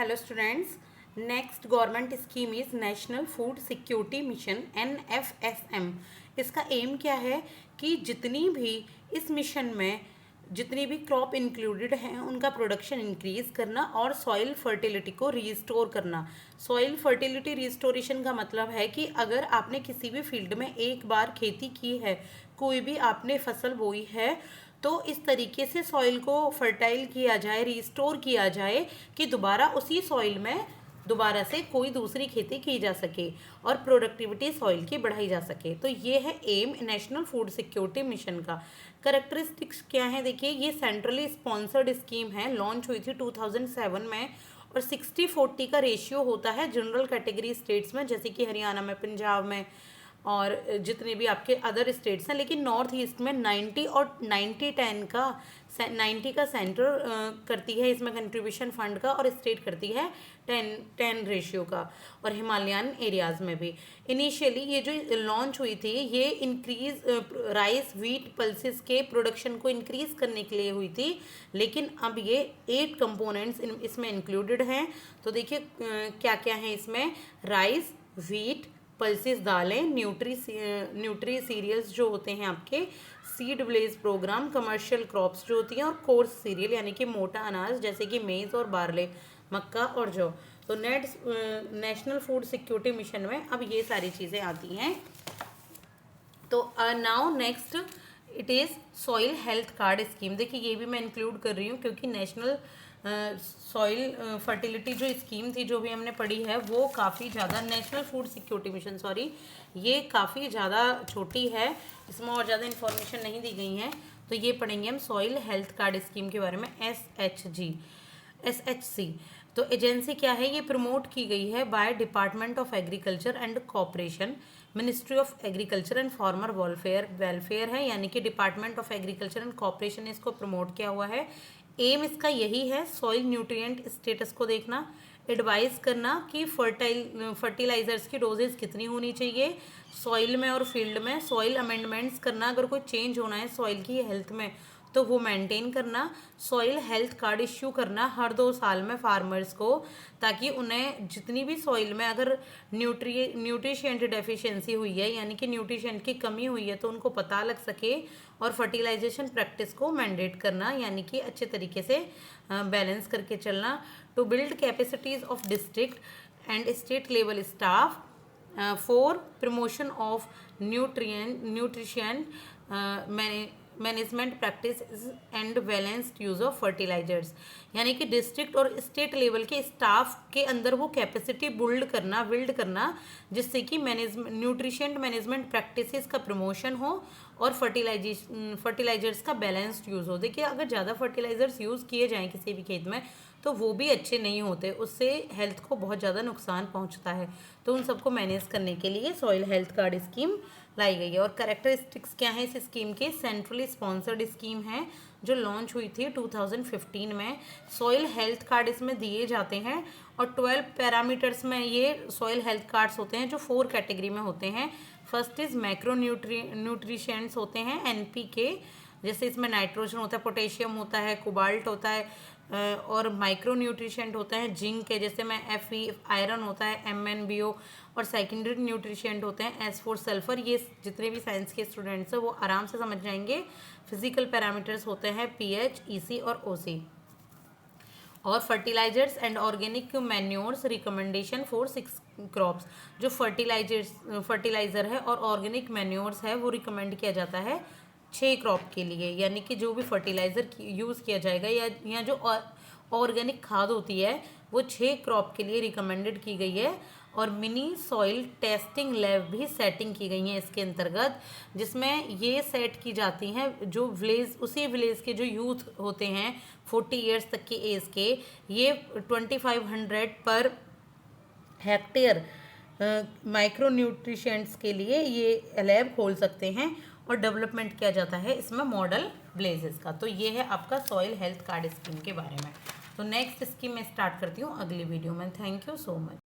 Hello students, next government scheme is national Food Security mission NFSM। इसका M क्या है कि जितनी भी इस मिशन में जितनी भी क्रॉप इंक्लूडेड हैं उनका प्रोडक्शन इंक्रीज करना और सॉइल फर्टिलिटी को रीस्टोर करना। सॉइल फर्टिलिटी रिस्टोरेशन का मतलब है कि अगर आपने किसी भी फील्ड में एक बार खेती की है, कोई भी आपने फसल बोई है, तो इस तरीके से सॉइल को फर्टाइल किया जाए, रिस्टोर किया जाए कि दोबारा उसी सॉइल में दोबारा से कोई दूसरी खेती की जा सके और प्रोडक्टिविटी सॉइल की बढ़ाई जा सके। तो ये है aim National Food Security Mission का। करेक्टरिस्टिक्स क्या है, देखिए ये सेंट्रली स्पॉन्सर्ड स्कीम है, लॉन्च हुई थी 2007 में और 60-40 का रेशियो होता है जनरल कैटेगरी स्टेट्स में, जैसे कि हरियाणा में, पंजाब में और जितने भी आपके अदर स्टेट्स हैं। लेकिन नॉर्थ ईस्ट में 90 और 90-10 का 90 का सेंटर करती है इसमें कंट्रीब्यूशन फंड का और स्टेट करती है 10-10 रेशियो का, और हिमालयन एरियाज़ में भी। इनिशियली ये जो लॉन्च हुई थी ये इंक्रीज राइस व्हीट पल्सेस के प्रोडक्शन को इंक्रीज करने के लिए हुई थी, लेकिन अब ये 8 कंपोनेंट्स इसमें इंक्लूडेड हैं। तो देखिए क्या क्या है इसमें, राइस, व्हीट, पल्सेस दालें, न्यूट्री सीरियल्स जो होते हैं आपके, seed blaze programme, commercial crops जो होती हैं, और कोर्स सीरियल यानी कि मोटा अनाज जैसे कि मेज और बार्ले, मक्का और जौ। तो नेशनल फूड सिक्योरिटी मिशन में अब ये सारी चीज़ें आती हैं। तो now next it is soil health card scheme. देखिए ये भी मैं इंक्लूड कर रही हूँ क्योंकि नेशनल सॉइल फर्टिलिटी जो स्कीम थी जो भी हमने पढ़ी है वो काफ़ी ज़्यादा, national Food Security mission sorry, ये काफ़ी ज़्यादा छोटी है, इसमें और ज़्यादा इन्फॉर्मेशन नहीं दी गई है। तो ये पढ़ेंगे हम सॉइल हेल्थ कार्ड स्कीम के बारे में, SHC। तो एजेंसी क्या है, ये प्रमोट की गई है by department of agriculture and cooperation, ministry of agriculture and farmer welfare है, यानी कि department of agriculture and cooperation ने इसको प्रमोट किया हुआ है। एम इसका यही है सॉइल न्यूट्रिएंट स्टेटस को देखना, एडवाइस करना कि फर्टिलाइजर्स की डोजेज कितनी होनी चाहिए सॉइल में और फील्ड में, सॉइल अमेंडमेंट्स करना, अगर कोई चेंज होना है सॉइल की हेल्थ में तो वो मेंटेन करना, सॉइल हेल्थ कार्ड इश्यू करना हर 2 साल में फार्मर्स को, ताकि उन्हें जितनी भी सॉइल में अगर न्यूट्रिशेंट डेफिशिएंसी हुई है यानी कि न्यूट्रिशेंट की कमी हुई है तो उनको पता लग सके, और फर्टिलाइजेशन प्रैक्टिस को मैंडेट करना यानी कि अच्छे तरीके से बैलेंस करके चलना। To build capacities of district and state level staff for promotion of nutrition management practice and balanced use of fertilisers, यानी कि डिस्ट्रिक्ट और स्टेट लेवल के स्टाफ के अंदर वो कैपेसिटी बिल्ड करना जिससे कि न्यूट्रिशन मैनेजमेंट प्रैक्टिसेस का प्रमोशन हो और फर्टिलाइजर्स का बैलेंस्ड यूज़ हो। देखिए अगर ज़्यादा फर्टिलाइजर्स यूज़ किए जाएँ किसी भी खेत में तो वो भी अच्छे नहीं होते, उससे हेल्थ को बहुत ज़्यादा नुकसान पहुंचता है। तो उन सबको मैनेज करने के लिए सॉइल हेल्थ कार्ड स्कीम लाई गई है। और कैरेक्टरिस्टिक्स क्या है इस स्कीम के, सेंट्रली स्पॉन्सर्ड स्कीम है जो लॉन्च हुई थी 2015 में। सॉइल हेल्थ कार्ड इसमें दिए जाते हैं और 12 पैरामीटर्स में ये सॉइल हेल्थ कार्ड्स होते हैं जो 4 कैटेगरी में होते हैं। फर्स्ट इज़ मैक्रो न्यूट्रिशेंट्स होते हैं NPK, जैसे इसमें नाइट्रोजन होता है, पोटेशियम होता है, कोबाल्ट होता है, और माइक्रो न्यूट्रिशेंट होता है जिंक के, जैसे में Fe आयरन होता है, MnBO, और सेकेंडरी न्यूट्रिशेंट होते हैं S4 सल्फर। ये जितने भी साइंस के स्टूडेंट्स हैं वो आराम से समझ जाएंगे। फिजिकल पैरामीटर्स होते हैं पीएच, EC और OC। और fertilisers and organic manures recommendation for 6 crops, जो फर्टिलाइजर है और ऑर्गेनिक मैन्योर्स है वो रिकमेंड किया जाता है 6 क्रॉप के लिए, यानी कि जो भी फर्टिलाइज़र यूज़ किया जाएगा या जो ऑर्गेनिक खाद होती है वो 6 क्रॉप के लिए रिकमेंडेड की गई है। और मिनी सॉइल टेस्टिंग लैब भी सेटिंग की गई हैं इसके अंतर्गत, जिसमें ये सेट की जाती हैं जो उसी विलेज के जो यूथ होते हैं 40 ईयर्स तक की एज के, ये 2500 पर हेक्टेयर माइक्रो न्यूट्रिशेंट्स के लिए ये लैब खोल सकते हैं और डेवलपमेंट किया जाता है इसमें मॉडल ब्लेजेस का। तो ये है आपका सॉइल हेल्थ कार्ड स्कीम के बारे में। तो नेक्स्ट स्कीम मैं स्टार्ट करती हूँ अगली वीडियो में। Thank you so much.